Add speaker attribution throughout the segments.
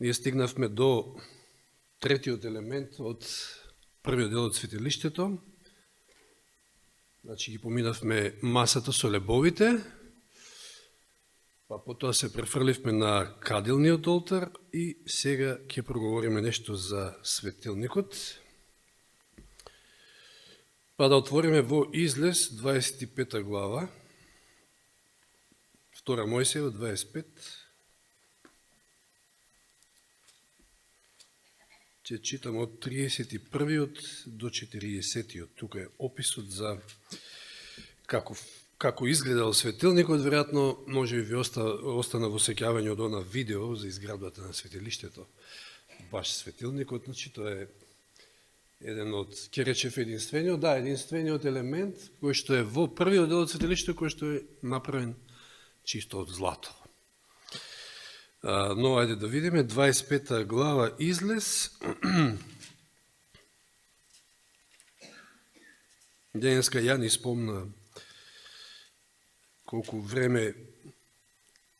Speaker 1: Ние стигнавме до третиот елемент од првиот дел од светилиштето. Значи ги поминавме масата со лебовите, па потоа се префрливме на кадилниот олтар и сега ќе проговориме нешто за светилникот. Па да отвориме во Излез 25 глава, 2 Мојсеева 25. Ќе читам од 31 до 40. Тука е описот за како изгледал светилникот. Веројатно може би ви остана во сеќавање од она видео за изградбата на светилиштето. Баш светилникот, значи тоа е еден од, ќе речев единствениот елемент кој што е во првиот дел од светилиштето, кој што е направен чисто од злато. Но, ајде да видиме, 25 глава Излез. Денеска ја ни спомна колку време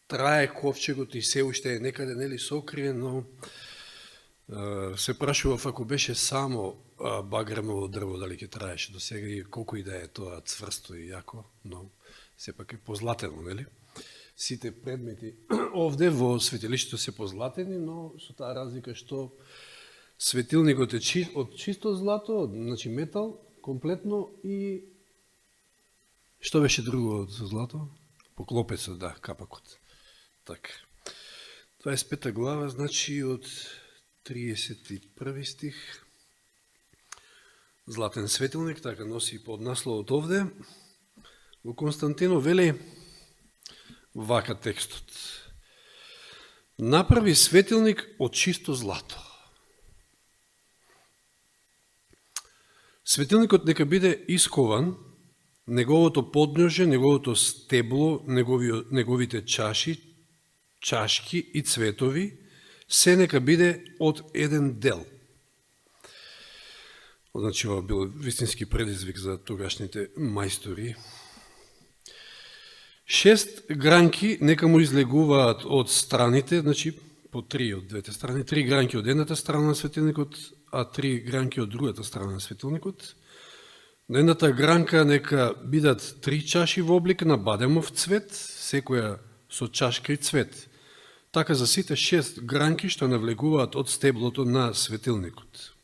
Speaker 1: трае ковчегот и се уште е некаде, нели, сокриен, но се прашував ако беше само багреново дрво, дали ќе траеше до сега и колку и да е тоа цврсто и јако, но сепак е позлатено, нели? Сите предмети овде во светилиштето се позлатени, но со таа разлика што светилникот е од чисто злато, значи метал, комплетно, и што беше друго од злато? Поклопецот, да, капакот. Така. 25 глава, значи од 31 стих. Златен светилник, така носи под насловот овде. Во Константино вели вака текстот. Направи светилник од чисто злато. Светилникот нека биде искован, неговото подножје, неговото стебло, неговите чашки и цветови, се нека биде од еден дел. Значи, ова бил вистински предизвик за тогашните мајстори. 6 гранки нека му излегуваат од страните, значи по 3 од двете страни, 3 гранки од едната страна на светилникот, а 3 гранки од другата страна на светилникот. На едната гранка нека бидат 3 чаши во облик на бадемов цвет, секоја со чашка и цвет. Така за сите 6 гранки што навлегуваат од стеблото на светилникот.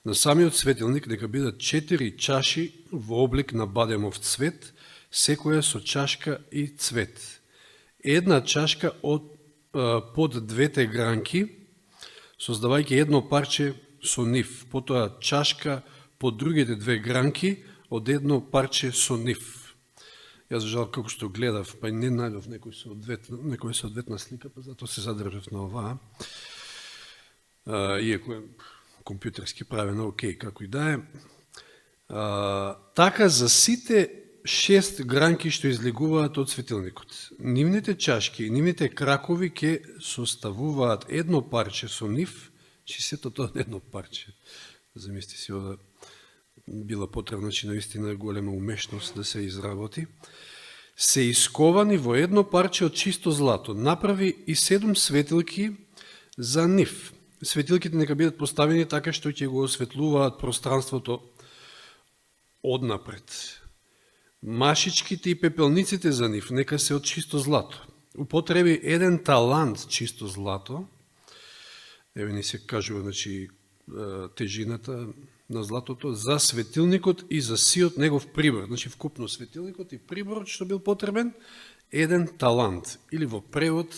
Speaker 1: На самиот светилник нека бидат 4 чаши во облик на бадемов цвет, секоја со чашка и цвет. Една чашка под двете гранки, создавајќи едно парче со нив, потоа чашка под другите две гранки од едно парче со нив. Јас жал како што гледав, па не најдов некој соодветна слика, па затоа се задржав на оваа. Иако е компјутерски правено, окей, како и да е. Така за сите 6 гранки што излегуваат од светилникот. Нивните чашки и нивните кракови ќе составуваат едно парче со нив, че сето тоа едно парче. Замисли си, ова била потребна, че наистина голема умешност да се изработи. Се исковани во едно парче од чисто злато. Направи и 7 светилки за нив. Светилките нека бидат поставени така што ќе го осветлуваат пространството однапред. Машичките и пепелниците за нив нека се од чисто злато. Употреби 1 талант чисто злато. Еве ни се кажува, значи, тежината на златото за светилникот и за сиот негов прибор. Значи, вкупно светилникот и приборот што бил потребен, 1 талант. Или во превод,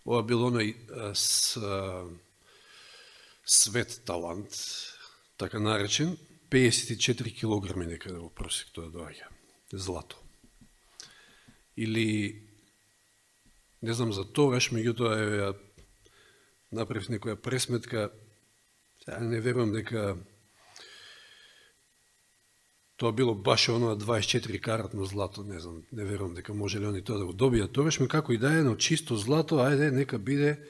Speaker 1: ова било оној свет талант, така наречен, 54 килограми некаде во просек тоа доаѓа. Злато. Или, не знам за тогаш, меѓутоа направив некоја пресметка, не верувам дека тоа било баш оноа 24 каратно злато, не знам, не верувам дека може ли они тоа да го добијат тогаш, како и да е, но чисто злато, ајде, нека биде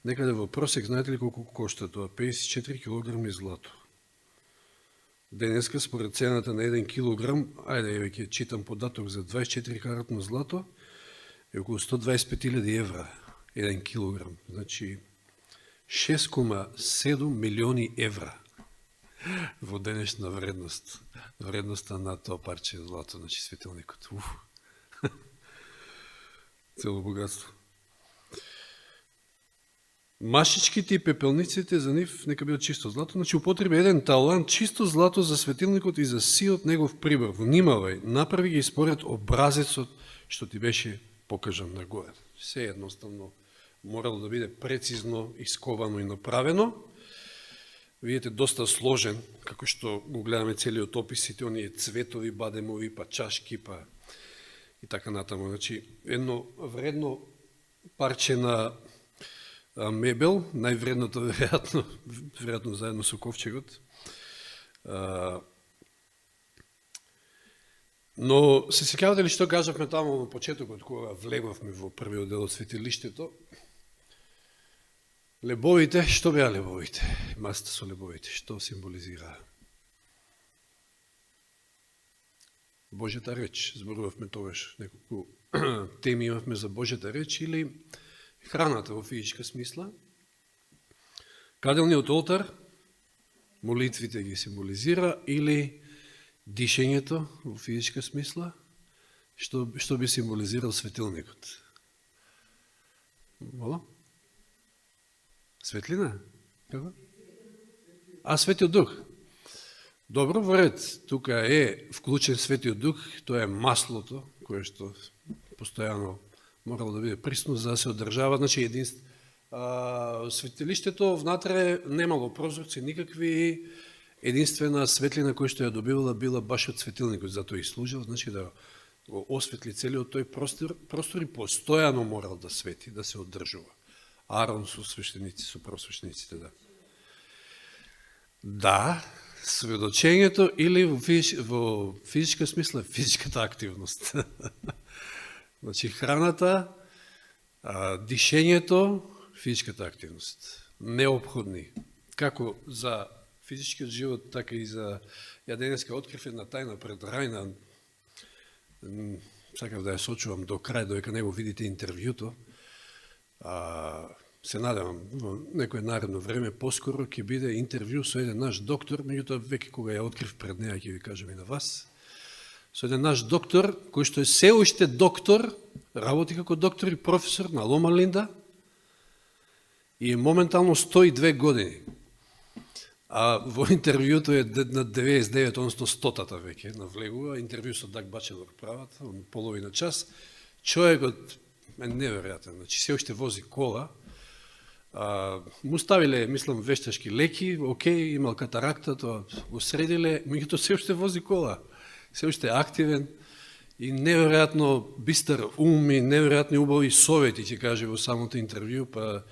Speaker 1: некаде во просек, знаете ли колку кошта тоа? 54 килограми злато. Денеска, според цената на 1 килограм, ајде, еве ќе читам податок за 24 каратно злато, е околу 125.000 евра, 1 килограм. Значи, 6,7 милиони евра во денешна вредност. Вредноста на тоа парче злато, значи светилникот. Цело богатство. Машичките и пепелниците за нив нека бидат чисто злато. Значи употреби еден талант чисто злато за светилникот и за сиот негов прибор. Внимавај, направи ги според образецот што ти беше покажан нагоре. Се едноставно морало да биде прецизно исковано и направено. Видите, доста сложен, како што го гледаме целиот опис, сите оние цветови, бадемови, па чашки, па и така натаму. Значи, едно вредно парче на мебел, највредното веројатно заедно со ковчегот. Но се сеќавате ли што кажавме таму на почетокот, кога влеговме во првиот дел од светилиштето? Лебовите, што беа лебовите? Масата со лебовите, што символизира? Божјата реч, зборувавме тогаш, неколку теми имавме за Божјата реч, или храната во физичка смисла. Каделниот олтар, молитвите ги символизира, или дишењето во физичка смисла, што би символизирал светилникот? Мола? Светлина? Како? Светиот дух. Добро, во ред, тука е вклучен Светиот дух, тоа е маслото, кое што постојано морало да биде присно за да се одржава. Значи, светилиштето внатре немало прозорци никакви, единствена светлина која што ја добивала била баш од светилникот, затоа и служил, значи да го осветли целиот тој простор и постојано морал да свети, да се одржува. Арон со свештеници, со просвещениците, да. Да, сведочењето или во физичка смисла, физичката активност. Значи, храната, дишењето, физичката активност. Неопходни. Како за физичкиот живот, така и за ја денеска открив една тајна пред Рајна. Сакав да ја сочувам до крај, додека не го видите интервјуто. Се надевам во некој наредно време, поскоро ќе биде интервју со еден наш доктор, меѓутоа веќе кога ја открив пред неја ќе ви кажам и на вас, со еден наш доктор, кој што е се уште доктор, работи како доктор и професор на Лома Линда и е моментално 102 години. Во интервјуто е на 99, односно 100-тата веќе навлегува, интервју со Даг Бачелор прават, половина час. Човекот е неверојатен, значи се уште вози кола, му ставиле, мислам, вештачки леки, окей, имал катаракта, тоа го средиле, меѓутоа се уште вози кола, се уште активен и неверојатно бистар ум и неверојатни убави совети, ќе каже во самото интервју, па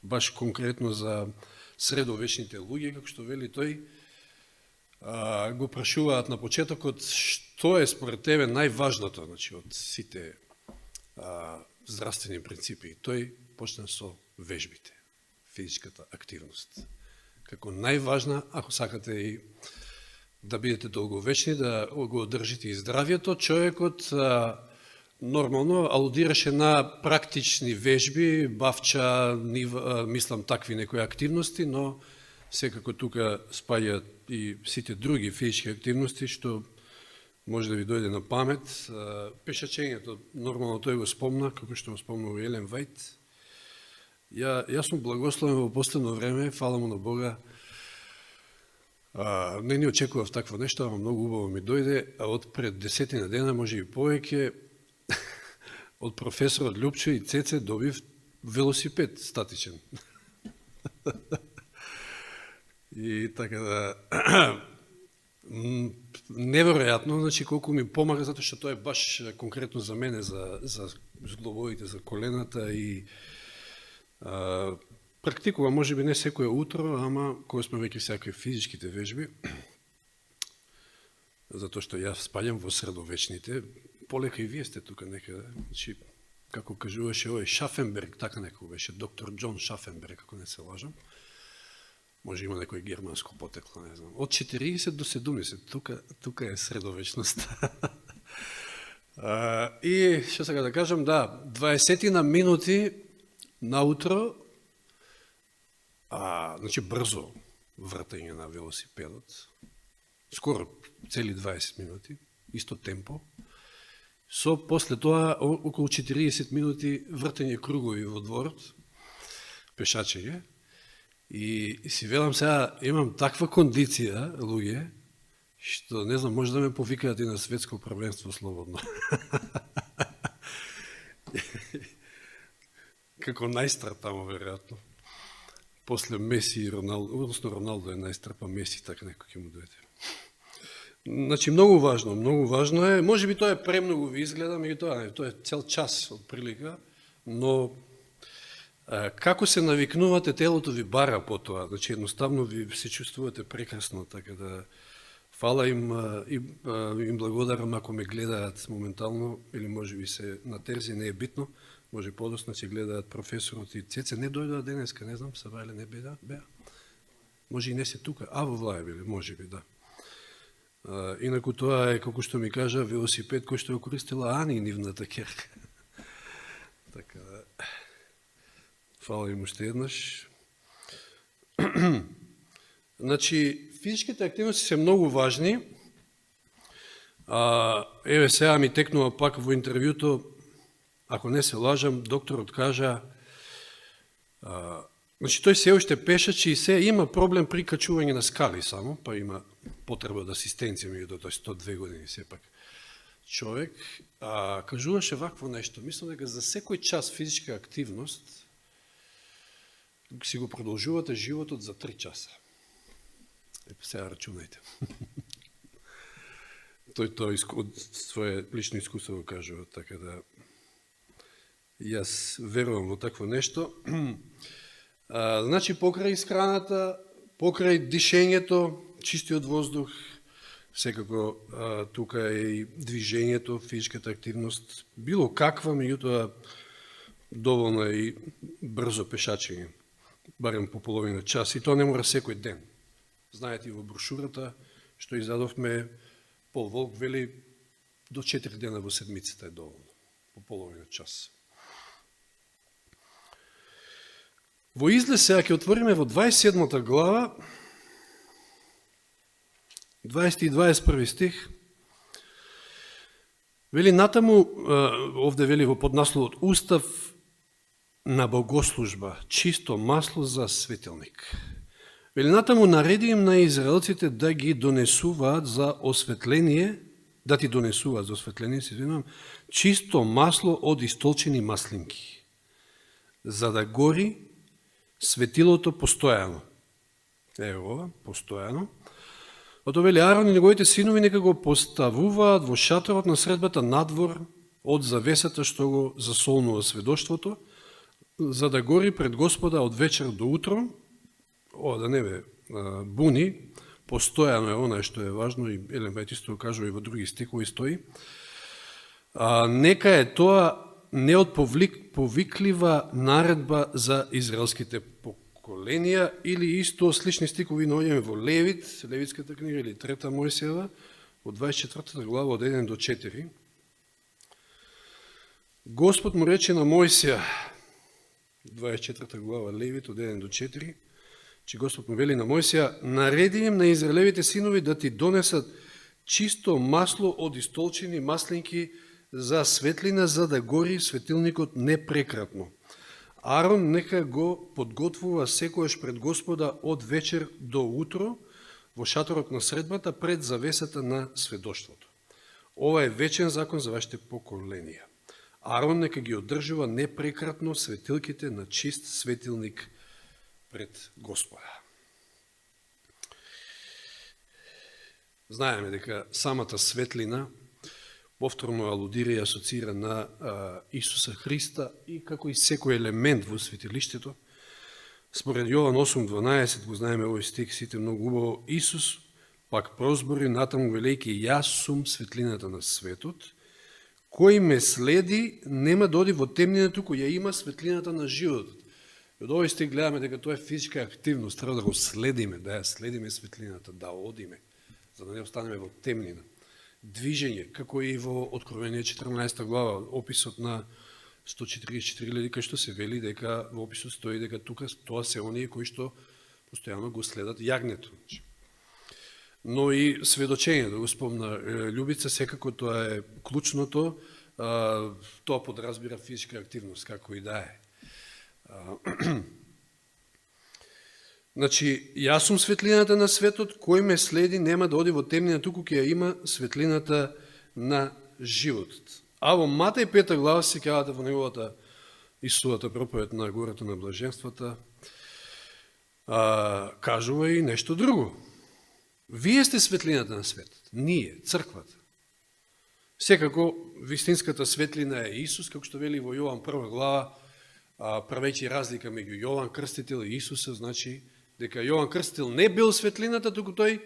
Speaker 1: баш конкретно за средовечните луѓе, како што вели тој, го прашуваат на почетокот што е според тебе најважното, значи, од сите здравствени принципи. Тој почна со вежбите, физичката активност. Како најважна, ако сакате и да бидете долговечни, да го одржите и здравието, човекот нормално алудираше на практични вежби, бавча, мислам такви некои активности, но секако тука спаѓаат и сите други физички активности, што може да ви дојде на памет. Пешачењето, нормално тој го спомна, како што го спомнува Елен Вајт. Јас сум благословен во последно време, фала му на Бога. Не ни очекував такво нешто, ама многу убаво ми дојде, а од пред 10 дена, може и повеќе, од професорот Љупчо и Цеце добив велосипед статичен. И така да... Неверојатно, значи колку ми помага, затоа што тоа е баш конкретно за мене, за зглобовите, за колената и практикува, може би не секој утро, ама кога сме веќе всякакви физичките вежби, затоа што ја спаѓам во средовечните, полека и вие сте тука некаде, значи, како кажуваше овој Шафенберг, така некој беше, доктор Џон Шафенберг, ако не се лажам, може има некој германско потекло, не знам, од 40 до 70, тука е средовечност. И, што сега да кажам, да, 20 на минути наутро Значи, брзо вртање на велосипедот, скоро цели 20 минути, исто темпо, со после тоа околу 40 минути вртање кругови во дворот, пешачење, и си велам сега, имам таква кондиција, луѓе, што, не знам, може да ме повикаат и на светско првенство слободно. Како најстар тамо, веројатно. После Меси и Роналдо, односно Роналдо е најстар, па Меси, така некој ќе му дојде. Значи, многу важно е, може би тоа е премногу ви изгледа, меѓутоа, тоа е цел час од прилика, но како се навикнувате, телото ви бара по тоа, значи едноставно ви се чувствувате прекрасно, така да фала им благодарам ако ме гледаат моментално, или може би се на терзи, не е битно, може подосна ќе гледаат професорот и Цеце, не дојдоа денеска, не знам, са бајле не беа, може и не се тука, во влаја биле, може би, да. Инаку тоа е, како што ми кажа, велосипед кој што ја користила Ани, нивната ќерка. Така да, фала им уште еднаш. Значи, физичките активности се многу важни. Еве сега ми текнува пак во интервјуто, ако не се лажам, докторот кажа, значи тој се уште пешачи и се има проблем при качување на скали само, па има потреба од асистенција меѓу тој 102 години сепак човек, кажуваше вакво нешто, мислам дека за секој час физичка активност си го продолжувате животот за 3 часа. Сега рачунајте. Тој од своje лично искуство го кажува, така да јас верувам во такво нешто. Значи, покрај исхраната, покрај дишењето, чистиот воздух, секако тука е и движењето, физичката активност, било каква, меѓутоа доволно е и брзо пешачење, барем по половина час, и тоа не мора секој ден. Знаете, во брошурата што издадовме, Пол Волк вели до 4 дена во седмицата е доволно, по половина час. Во Излез сега ќе отвориме во 27 глава, 20 и 21 стих, вели натаму, овде вели во поднасловот, устав на богослужба, чисто масло за светилник. Вели натаму нареди им на израелците да ги донесуваат за осветление, да ти донесуваат за осветление, се извинувам, чисто масло од истолчени маслинки, за да гори светилото постојано. Ево, постојано. Ото вели Арон и неговите синови нека го поставуваат во шаторот на средбата надвор од завесата што го засолнува сведоштвото, за да гори пред Господа од вечер до утро, да не бе буни, постојано е онај што е важно, и Елен Вајт исто го кажува и во други стихови стои. Нека е тоа неотповиклива наредба за израелските поколенија, или исто слични стихови наоѓаме во Левит, Левитската книга, или 3 Мојсеева, во 24 глава од 1 до 4. Господ му рече на Мојсија, 24 глава Левит од 1 до 4, че Господ му вели на Мојсија, нареди им на израелевите синови да ти донесат чисто масло од истолчени маслинки за светлина, за да гори светилникот непрекратно. Арон нека го подготвува секојаш пред Господа од вечер до утро во шаторот на средбата пред завесата на сведоштвото. Ова е вечен закон за вашите поколенија. Арон нека ги одржува непрекратно светилките на чист светилник пред Господа. Знаеме дека самата светлина повторно алудира и асоцира на Исуса Христа и како и секој елемент во светилиштето. Според Јован 8:12 го знаеме овој стих сите многу убаво. Исус пак прозбори натаму велејќи јас сум светлината на светот, кој ме следи нема да оди во темнина, туку ја има светлината на животот. И од овој стих гледаме дека тоа е физичка активност, треба да го следиме, да ја следиме светлината, да одиме, за да не останеме во темнина. Движење, како и во Откровение 14 глава, описот на 144.000, кај што се вели дека во описот стои дека тука тоа се оние кои што постојано го следат јагнето. Но и сведочењето, го спомна Љубица, секако тоа е клучното, тоа подразбира физичка активност, како и да е. Значи, јас сум светлината на светот, кој ме следи нема да оди во темнина, туку ќе ја има светлината на животот. А во Матеј 5 глава се кажате во неговата Исусовата проповед на гората на блаженствата, кажува и нешто друго. Вие сте светлината на светот, ние, црквата. Секако, вистинската светлина е Исус, како што вели во Јован 1 глава, правејќи разлика меѓу Јован Крстител и Исуса, значи дека Јован Крстител не бил светлината, туку тој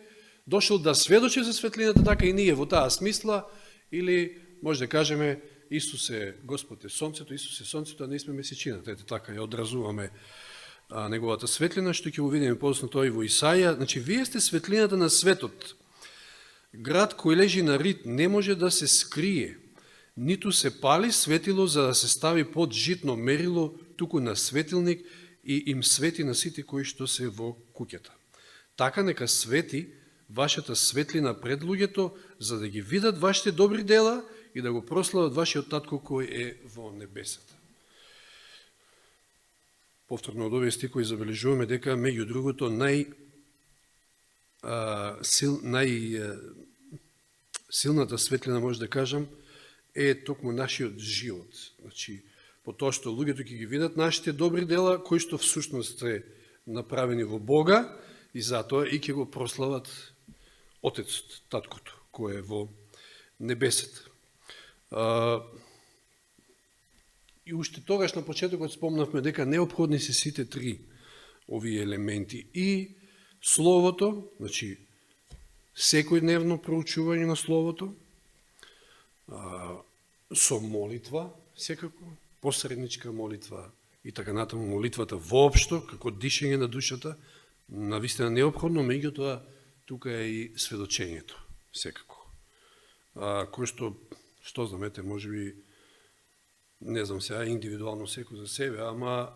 Speaker 1: дошол да сведочи за светлината, така и ние во таа смисла, или може да кажеме Исус е Господ е сонцето, Исус е сонцето, а ние сме месечината. Ете така ја одразуваме неговата светлина, што ќе го видиме подоцна тоа и во Исаја. Значи, вие сте светлината на светот. Град кој лежи на рид не може да се скрие, ниту се пали светило за да се стави под житно мерило, туку на светилник и им свети на сите кои што се во куќата. Така нека свети вашата светлина пред луѓето, за да ги видат вашите добри дела и да го прослават вашиот татко кој е во небесата. Повторно од овие стихови забележуваме дека меѓу другото најсилната светлина, може да кажам, е токму нашиот живот. Значи, по тоа што луѓето ќе ги видат нашите добри дела, кои што всушност се направени во Бога, и затоа и ќе го прослават Отецот, таткото, кој е во небесата. И уште тогаш на почетокот спомнавме дека неопходни се сите три овие елементи. И Словото, значи секојдневно проучување на Словото, со молитва, секако, посредничка молитва и така натаму молитвата воопшто, како дишење на душата, навистина неопходно, меѓутоа тука е и сведочењето, секако. Кој што знамете, може би, не знам сега, индивидуално секој за себе, ама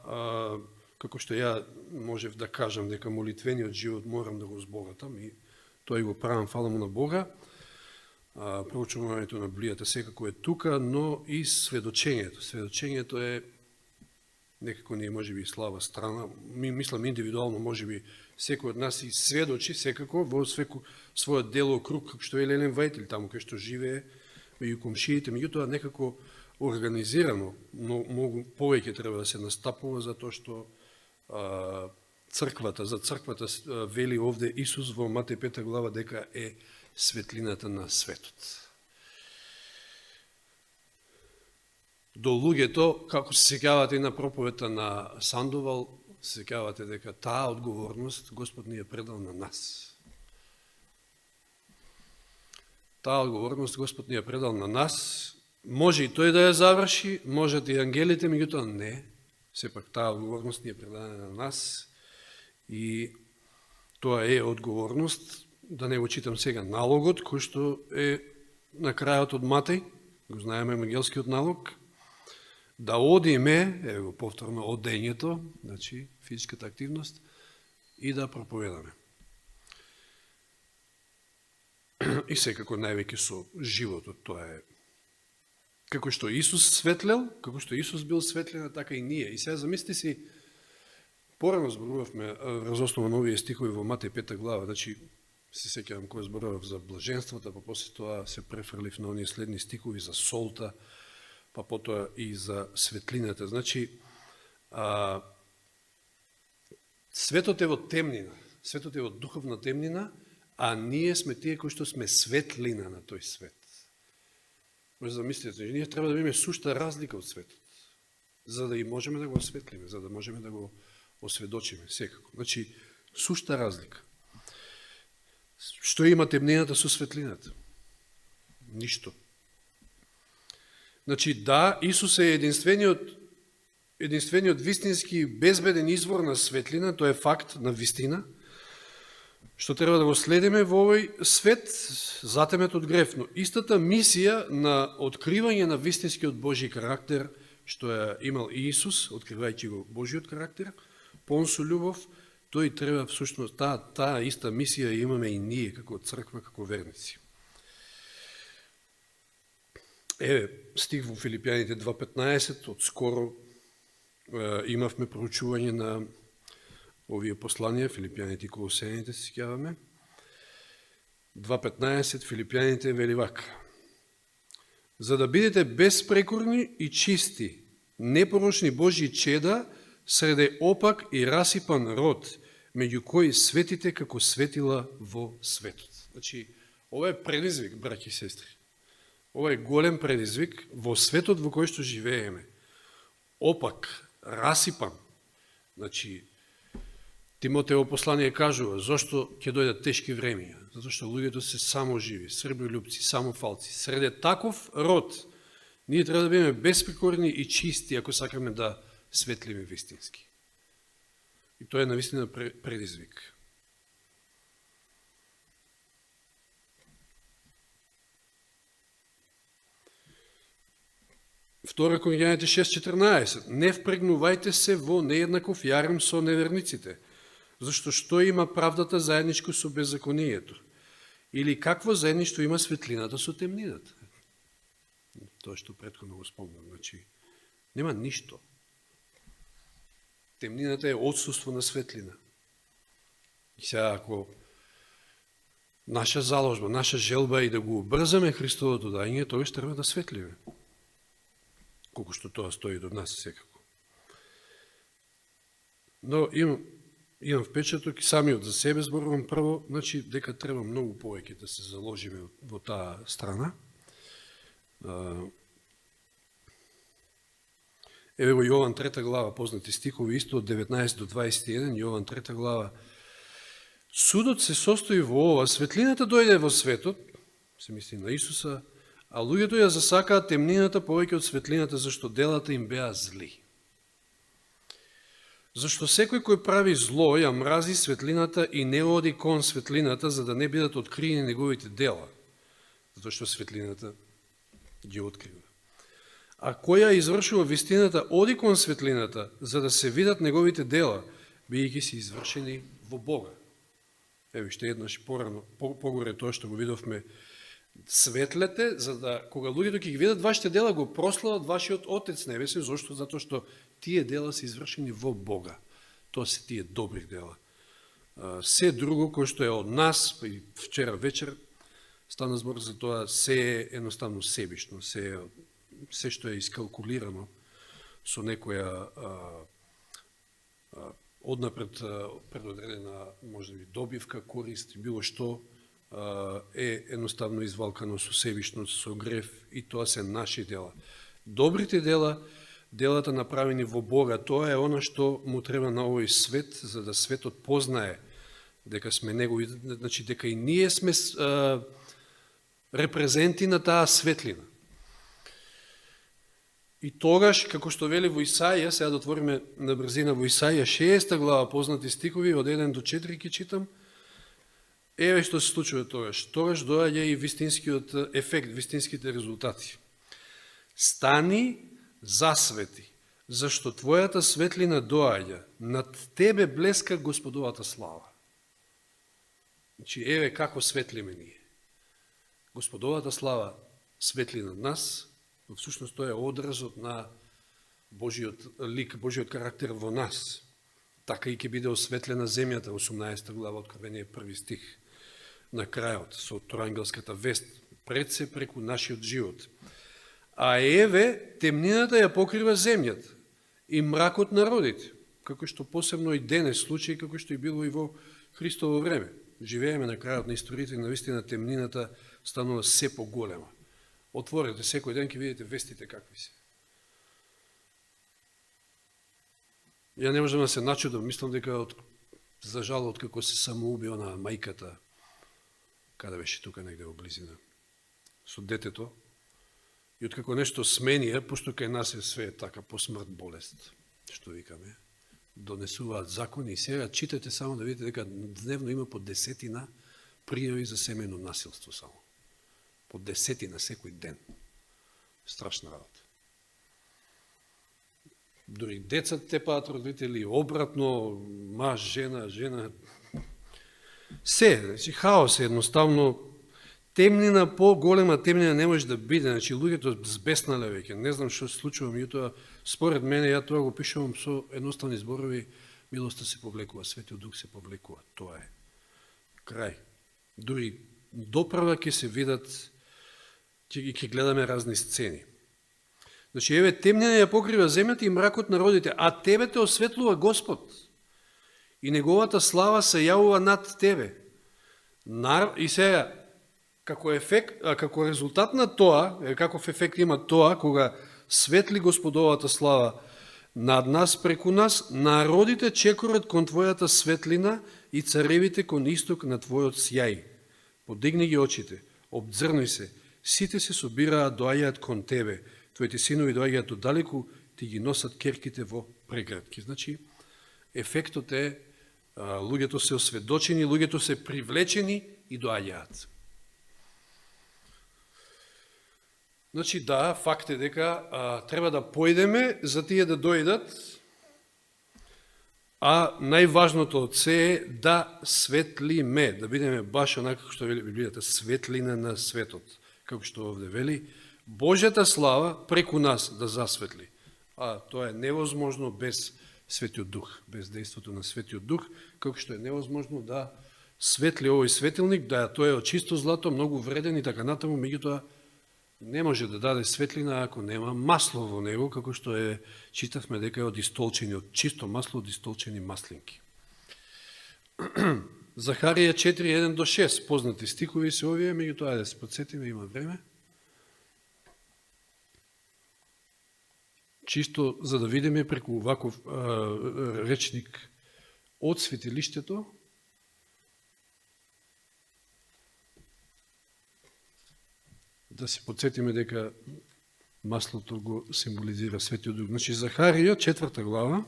Speaker 1: како што ја можев да кажам дека молитвениот живот морам да го збогатам и тоа и го правам, фала му на Бога. Проучувањето на Библијата секако е тука, но и сведочењето. Сведочењето е некако не може би слаба страна. Ми мислам индивидуално, може би секој од нас и сведочи секако во својот делокруг, како што е Елен Вајт, или таму кај што живее, меѓу комшиите, меѓутоа некако организирано, но многу повеќе треба да се настапува, затоа што за црквата вели овде Исус во Матеј 5 глава дека е светлината на светот. До луѓето, како се сеќавате и на проповета на Сандовал, се сеќавате дека таа одговорност Господ ни ја предал на нас. Таа одговорност Господ ни ја предал на нас. Може и тој да ја заврши, можат и ангелите, меѓутоа не. Сепак таа одговорност ни ја предадена на нас и тоа е одговорност, да не го читам сега налогот, кој што е на крајот од Матеј, го знаеме евангелскиот налог, да одиме, ево повторно одењето, значи физичката активност, и да проповедаме. И секако највеќе со животот, тоа е како што Исус светлел, како што Исус бил светлина, така и ние. И сега замисли си, порано зборувавме разоснова на овие стихови во Матеј 5 глава, значи се сеќавам кој зборував за блаженствата, па после тоа се префрлив на оние следни стихови за солта, па потоа и за светлината. Значи, светот е во темнина, светот е во духовна темнина, а ние сме тие кои што сме светлина на тој свет. Може да мислите, ние треба да имаме сушта разлика од светот, за да и можеме да го осветлиме, за да можеме да го осведочиме секако. Значи, сушта разлика. Што има темнината со светлината? Ништо. Значи, да, Исус е единствениот вистински безбеден извор на светлина, тоа е факт на вистина, што треба да го следиме во овој свет, затемет од грев. Но истата мисија на откривање на вистинскиот Божи карактер, што ја имал Иисус, откривајќи го Божиот карактер, полн со љубов, тој треба всушност таа иста мисија имаме и ние како црква, како верници. Еве, стих во Филипјаните 2:15, од скоро имавме проучување на овие посланија, Филипјаните и Колосејаните, се сеќаваме. 2:15, Филипјаните вели вака: за да бидете безпрекорни и чисти, непорочни Божји чеда, среде опак и расипан род, меѓу кои светите како светила во светот. Значи, ова е предизвик, браќи и сестри. Ова е голем предизвик во светот во кој што живееме. Опак, расипан. Значи, Тимотеово послание кажува, зошто ќе дојдат тешки времења? Затоа што луѓето се само живи, сребролюбци, самофалци. Среде таков род, ние треба да бидеме безпрекорни и чисти, ако сакаме да светлиме вистински. И тоа е навистина предизвик. Втора Коринјаните 6:14. Не впрегнувајте се во нееднаков јарем со неверниците, зашто што има правдата заедничко со беззаконието? Или какво заедништво има светлината со темнината? Тоа што претходно го спомнам. Значи, нема ништо. Темнината е отсуство на светлина. И сега, ако наша заложба, наша желба е да го убрзаме Христовото дање, тоа ще треба да светливе. Колко што тоа стои до нас секако. Но имам впечаток и самиот за себе зборувам прво, значи дека треба многу повеќе да се заложиме во таа страна. Еве во Јован 3 глава, познати стихови, исто од 19 до 21, Јован 3 глава. Судот се состои во ова: светлината дојде во светот, се мисли на Исуса, а луѓето ја засакаат темнината повеќе од светлината, зашто делата им беа зли. Зашто секој кој прави зло ја мрази светлината и не оди кон светлината, за да не бидат откриени неговите дела, затоа што светлината ги открива. А кој ја извршува вистината, оди кон светлината, за да се видат неговите дела, бидејќи се извршени во Бога. Еве што еднаш порано, погоре тоа што го видовме, светлете, за да кога луѓето ќе ги видат вашите дела, го прослават вашиот Отец небесен, зашто? Затоа што тие дела се извршени во Бога. Тоа се тие добри дела. Се друго кој што е од нас, и вчера вечер стана збор за тоа, се е едноставно себишно, се што е искалкулирано со некоја однапред предодредена можеби добивка, корист, било што, е едноставно извалкано со себишност, со грев, и тоа се наши дела. Добрите дела, делата направени во Бога, тоа е она што му треба на овој свет, за да светот познае дека сме негови, значи дека и ние сме репрезенти на таа светлина. И тогаш, како што вели во Исаија, сега да отвориме на брзина во Исаија 6 глава, познати стихови, од 1 до 4 ќе читам. Еве што се случува тогаш. Тогаш доаѓа и вистинскиот ефект, вистинските резултати. Стани, засвети, зашто твојата светлина доаѓа, над тебе блеска Господовата слава. Значи, еве како светлиме ние. Господовата слава светли над нас, но всушност тоа е одразот на Божиот лик, Божиот карактер во нас. Така и ќе биде осветлена земјата, 18 глава, Откровение, 1 стих, на крајот, со троангелската вест, пред се преку нашиот живот. А еве, темнината ја покрива земјата и мракот народите, како што посебно и денес случај, како што и било и во Христово време. Живееме на крајот на историјата и навистина темнината станува се поголема. Отворете секој ден, ќе видите вестите какви се. Ја не можам да се начудам, мислам дека за жал откако се самоуби на мајката, каде беше тука негде во близина, со детето, и откако нешто сменија, пошто кај нас е све така по смрт болест, што викаме, донесуваат закони и сега читате само да видите дека дневно има по 10 пријави за семејно насилство само. По 10 секој ден. Страшна работа. Дори деца тепаат родители, обратно, маж, жена, жена. Се, значи, хаос е едноставно. Темнина, по-голема темнина не може да биде. Значи, луѓето збеснале веќе. Не знам што се случува, меѓутоа, според мене, ја тоа го пишувам со едноставни зборови, милоста се повлекува, Светиот Дух се повлекува. Тоа е. Крај. Дури доправа ќе се видат, ќе гледаме разни сцени. Значи, еве, темнина ја покрива земјата и мракот народите, а тебе те осветлува Господ. И неговата слава се јавува над тебе. И сега, како резултат на тоа, каков ефект има тоа, кога светли Господовата слава над нас, преку нас, народите чекорат кон Твојата светлина и царевите кон исток на Твојот сјај. Подигни ги очите, обзрнуј се, сите се собираат, доаѓаат кон Тебе, Твоите синови доаѓаат оддалеку, Ти ги носат керките во преградки. Значи, ефектот е, луѓето се осведочени, луѓето се привлечени и доаѓаат. Значи, да, факт е дека треба да појдеме за тие да дојдат, а најважното од се е да светлиме, да бидеме баш онака како што вели Библијата, светлина на светот, како што овде вели, Божјата слава преку нас да засветли. А тоа е невозможно без Светиот Дух, без дејството на Светиот Дух, како што е невозможно да светли овој светилник, да тој е од чисто злато, многу вреден и така натаму, меѓутоа не може да даде светлина ако нема масло во него, како што е, читавме дека е од истолчени, од чисто масло, од истолчени маслинки. Захарија 4:1-6, познати стихови се овие, меѓутоа да се подсетиме, има време. Чисто за да видиме преку ваков речник од светилиштето, да се подсетиме дека маслото го символизира Светиот Дух. Значи, Захарија, 4 глава,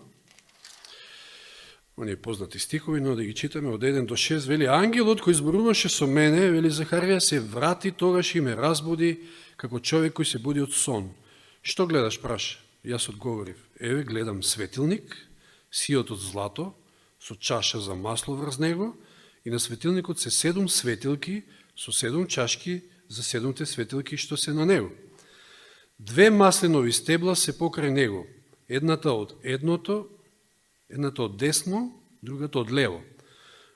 Speaker 1: оние познати стихови, но да ги читаме од 1-6, вели, ангелот кој зборуваше со мене, вели Захарија, се врати тогаш и ме разбуди, како човек кој се буди од сон. Што гледаш, праша? Јас одговорив, еве, гледам светилник, сиот од злато, со чаша за масло врз него, и на светилникот се 7 светилки, со 7 чашки, за 7 светилки што се на него. 2 маслинови стебла се покрај него, едната од десно, другата од лево.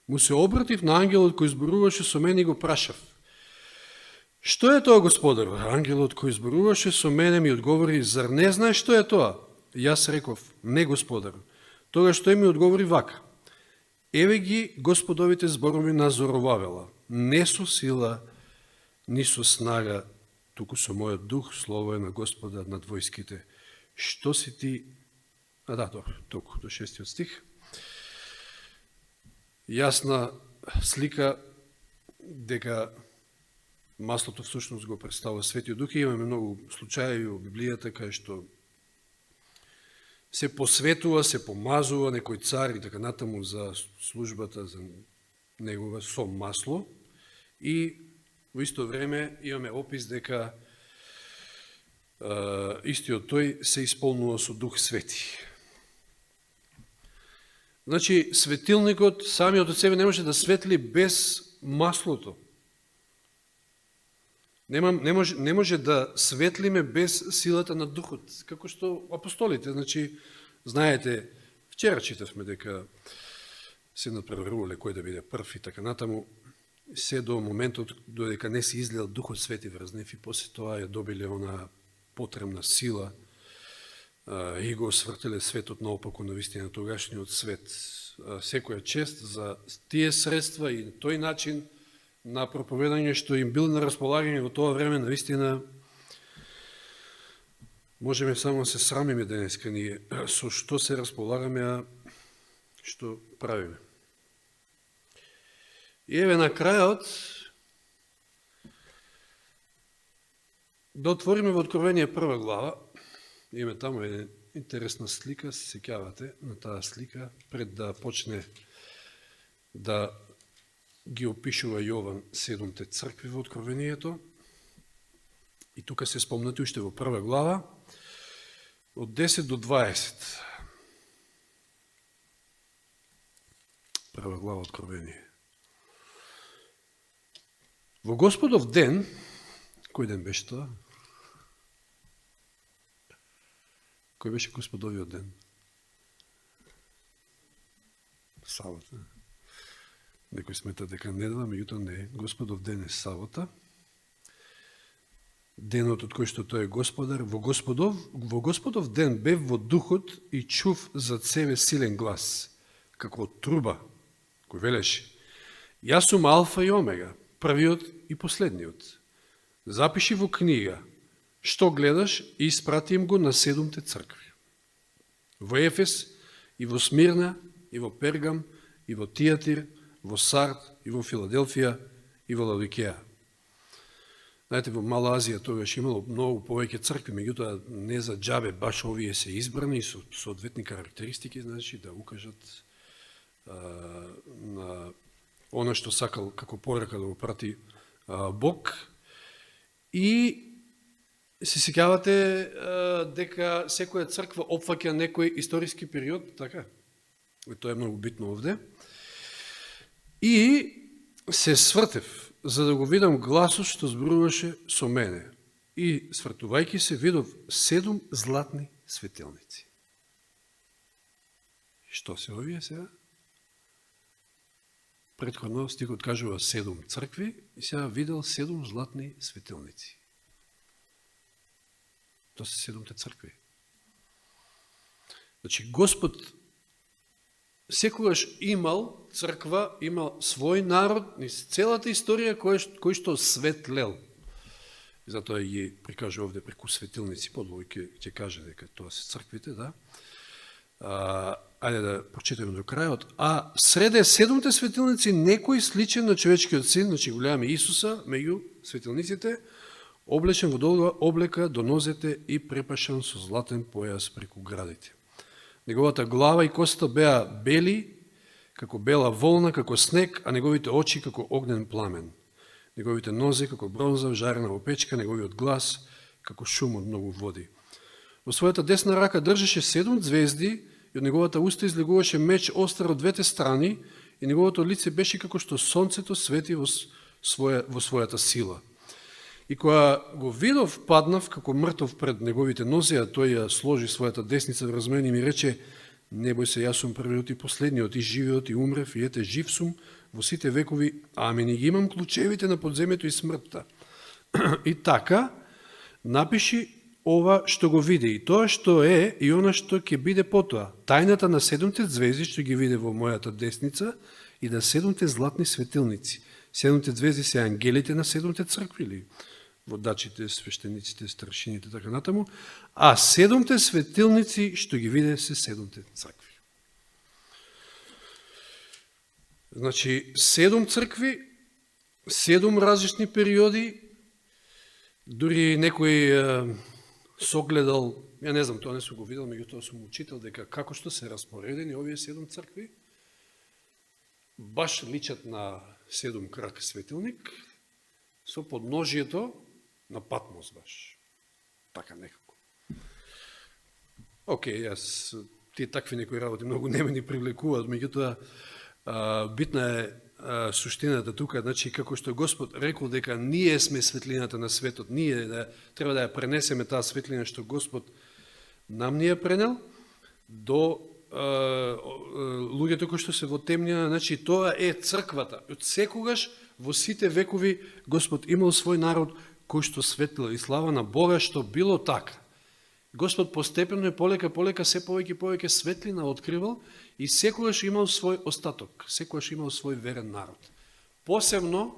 Speaker 1: Му се обратив на ангелот кој зборуваше со мене и го прашав. Што е тоа, Господар? Ангелот кој зборуваше со мене ми одговори, зар не знаеш што е тоа? Јас реков, не, Господар. Тогаш тој ми одговори вака. Еве ги Господовите зборови на Зоровавела. Не со сила, ни со снага, туку со мојот дух, слово е на Господа над војските. Што си ти... туку, до 6 стих. Јасна слика дека маслото всушност го представува Светиот Дух и имаме многу случаи во Библијата кај што се посветува, се помазува некој цар и така натаму за службата за негова со масло и во исто време имаме опис дека истиот тој се исполнува со Дух Свети. Значи, светилникот самиот од себе не може да светли без маслото. Не може да светлиме без силата на Духот, како што апостолите. Значи, знаете, вчера читавме дека се надпреварувале кој да биде прв и така натаму, се до моментот додека не се излил Духот Свети врз нив и после тоа ја добиле она потребна сила и го свртеле светот наопаку на вистина тогашниот свет. Секоја чест за тие средства и тој начин на проповедање што им бил на располагање во тоа време, навистина можеме само се срамиме денеска ние со што се располагаме, а што правиме. И еве на крајот да отвориме во Откровение 1 глава. Име таму една интересна слика, се сеќавате на таа слика, пред да почне да ги опишува Јован 7 цркви во Откровението. И тука се спомнати уште во 1 глава, Од 10 до 20. Прва глава Откровение. Во Господов ден, кој ден беше тоа? Кој беше Господовиот ден? Сабота. Некој смета дека недела, меѓутоа не. Господов ден е сабота. Денот од кој што тој е Господар. Во Господов ден бев во духот и чув зад себе силен глас, како од труба, кој велеше: Јас сум Алфа и Омега, првиот и последниот. Запиши во книга што гледаш и испрати им го на 7 цркви. Во Ефес, и во Смирна, и во Пергам, и во Тиатир, во Сард, и во Филаделфија, и во Лаодикеја. Знаете, во Мала Азија тогаш имало многу повеќе цркви, меѓутоа не за џабе, баш овие се избрани со соодветни карактеристики, значи да укажат на оно што сакал како порака да го прати Бог. И се сеќавате дека секоја црква опфаќа некој историски период, така? И тоа е многу битно овде. И се свртев за да го видам гласот што зборуваше со мене. И свртувајќи се видов 7 златни светилници. Што се овие сега? Претходно стихот кажува 7 цркви и сега видел 7 златни светилници. Тоа се 7 цркви. Значи, Господ секогаш имал црква, имал свој народ, низ целата историја кој што светлел. Затоа ги прикаже овде преку светилници, подлоги ќе каже дека тоа се црквите, да. Ајде да прочитаме до крајот. А среде 7 светилници некој сличен на човечкиот син, значи големи Исуса, меѓу светилниците, облечен во долга облека до нозете и препашан со златен појас преку градите. Неговата глава и косата беа бели, како бела волна, како снег, а неговите очи како огнен пламен. Неговите нозе како бронза вжарена во печка, неговиот глас како шум од многу води. Во својата десна рака држеше 7 звезди и од неговата уста излегуваше меч остар од двете страни и неговото лице беше како што сонцето свети во својата сила. И кога го видов, паднав како мртов пред неговите нозе, а тој ја сложи својата десница врз мене и ми рече: не бој се, јас сум првиот и последниот, и живиот и умрев, и ете жив сум во сите векови, амин, и ги имам клучевите на подземето и смртта. И така, напиши ова што го види, и тоа што е, и она што ќе биде потоа. Тајната на 7 звезди што ги виде во мојата десница и на 7 златни светилници. 7 звезди се ангелите на 7 цркви, или водачите, свештениците, старшините, така натаму, а 7 светилници што ги виде се 7 цркви. Значи, 7 цркви, 7 различни периоди, дури некој согледал, ја не знам, тоа не сум го видел, меѓутоа сум учител дека како што се распоредени овие 7 цркви, баш личат на 7 крак светилник, со подножието на Патмос баш. Така некако. Океј, јас тие такви некои работи многу не ме ни привлекуваат, меѓутоа битна е суштината тука, значи како што Господ рекол дека ние сме светлината на светот, ние треба да ја пренесеме таа светлина што Господ нам ни ја пренел до луѓето кои што се во темнина, значи тоа е црквата. Од секогаш во сите векови Господ имал свој народ кој што светлил, и слава на Бога што било така. Господ постепено и полека се повеќе светлина откривал и секогаш имал свој остаток, секогаш имал свој верен народ. Посебно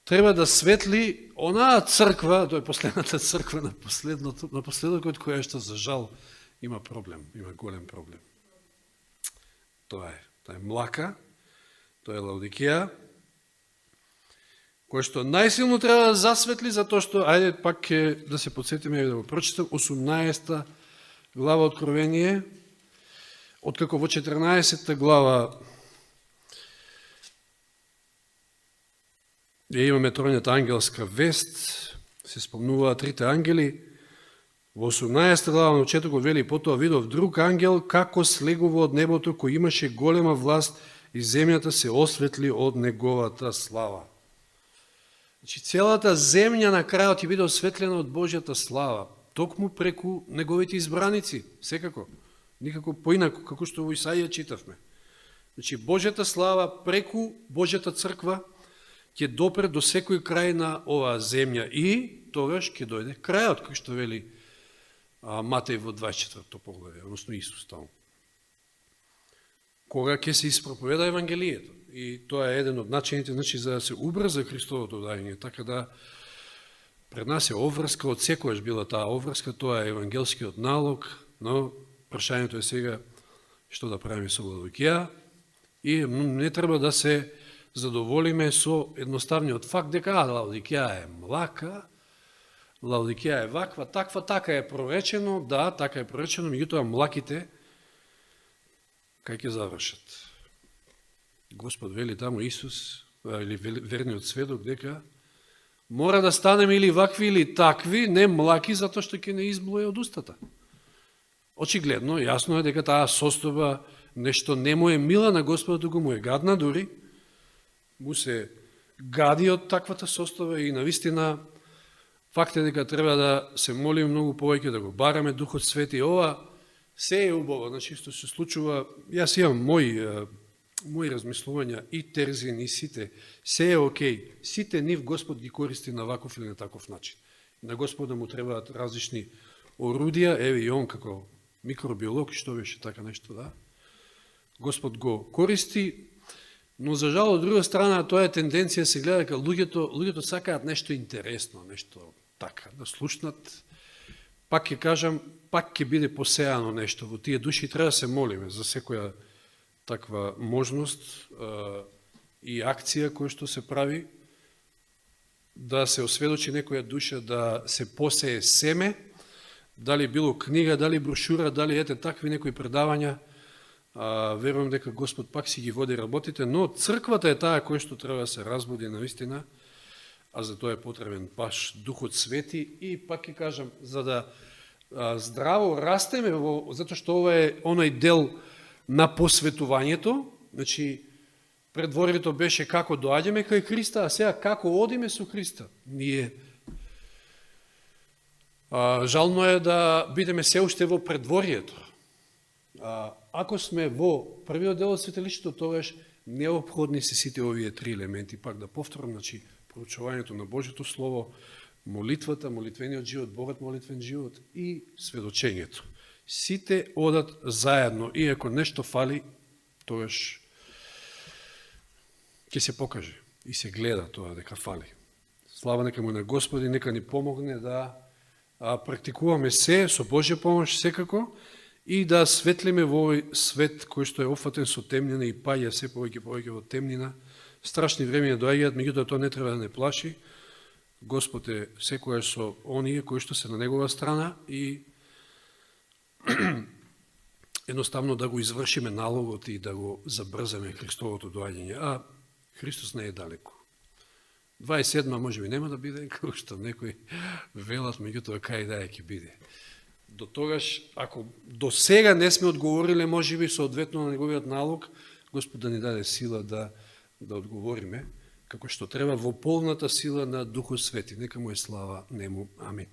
Speaker 1: треба да светли онаа црква, тоа е последната црква на последокот, која што за жал има проблем, има голем проблем. Тоа е млака, тоа е Лаодикеја, кој што најсилно треба да засветли, затоа што, ајде пак да се подсетиме и да го прочитам, 18 глава Откровение, откако во 14 глава ја имаме тројната ангелска вест, се спомнуваат трите ангели, Во 18 глава на четвртокот вели: потоа видов друг ангел како слегува од небото, кој имаше голема власт и земјата се осветли од неговата слава. Значи, целата земја на крајот ќе биде осветлена од Божјата слава, токму преку неговите избраници, секако, никако поинако, како што во Исаија читавме. Значи, Божјата слава преку Божјата црква ќе допре до секој крај на оваа земја и тогаш ќе дојде крајот, кој што вели Матеј во 24 поглавје, односно Исус таму. Кога ќе се испроповеда Евангелието. И тоа е еден од начините, значи, за да се убрза Христовото доаѓање, така да пред нас е обврска, од секојаш била таа обврска, тоа е евангелскиот налог, но прашањето е сега што да правиме со Лаодикеја и не треба да се задоволиме со едноставниот факт дека Лаодикеја е млака, Лаодикеја е ваква, таква, така е проречено, да, така е проречено, меѓутоа млаките кај ќе завршат. Господ вели таму Исус, или верниот сведок, дека мора да станеме или вакви или такви, не млаки, затоа што ќе не изблуе од устата. Очигледно, јасно е дека таа состојба нешто не му е мила на Господа, туку му е гадна дури, му се гади од таквата состојба и навистина факт е дека треба да се молиме многу повеќе, да го бараме Духот Свети. Ова се е убаво, значи што се случува, јас имам мои размислувања и терзин и сите, се е окей. Сите нив Господ ги користи на ваков или на таков начин. На Господа му требаат различни орудија, еве и он како микробиолог, што беше така нешто, да. Господ го користи, но за жал од друга страна тоа е тенденција се гледа дека луѓето сакаат нешто интересно, нешто така, да слушнат. Пак ќе кажам, пак ќе биде посеано нешто во тие души, треба да се молиме за секоја таква можност и акција која што се прави, да се осведочи некоја душа, да се посее семе, дали било книга, дали брошура, дали ете такви некои предавања. Верувам дека Господ пак си ги води работите, но црквата е таа која што треба да се разбуди наистина, а за тоа е потребен баш Духот Свети и пак ќе кажам, за да здраво растеме, затоа што ова е оној дел на посветувањето, значи предворието беше како доаѓаме кај Христа, а сега како одиме со Христа. Ние жално е да бидеме се уште во предворието. Ако сме во првиот дел од светилиштето, тогаш неопходни се сите овие три елементи. Пак да повторам, значи, проучувањето на Божјото Слово, молитвата, молитвениот живот, богат молитвен живот и сведочењето. Сите одат заедно и ако нешто фали, тогаш ќе се покаже и се гледа тоа дека фали. Слава нека му на Господи, нека ни помогне да практикуваме се со Божја помош секако и да светлиме во овој свет кој што е офатен со темнина и паѓа се повеќе во темнина. Страшни времења доаѓаат, меѓутоа тоа не треба да не плаши. Господ е секојаш со оние кои што се на негова страна и едноставно да го извршиме налогот и да го забрзаме Христовото доаѓање. А Христос не е далеку. 27 може би нема да биде, како што некои велат, меѓутоа кај да ќе биде. До тогаш, ако до сега не сме одговориле, може би соодветно на неговиот налог, Господ да ни даде сила да одговориме, како што треба во полната сила на Духот Свети. Нека му е слава нему. Амин.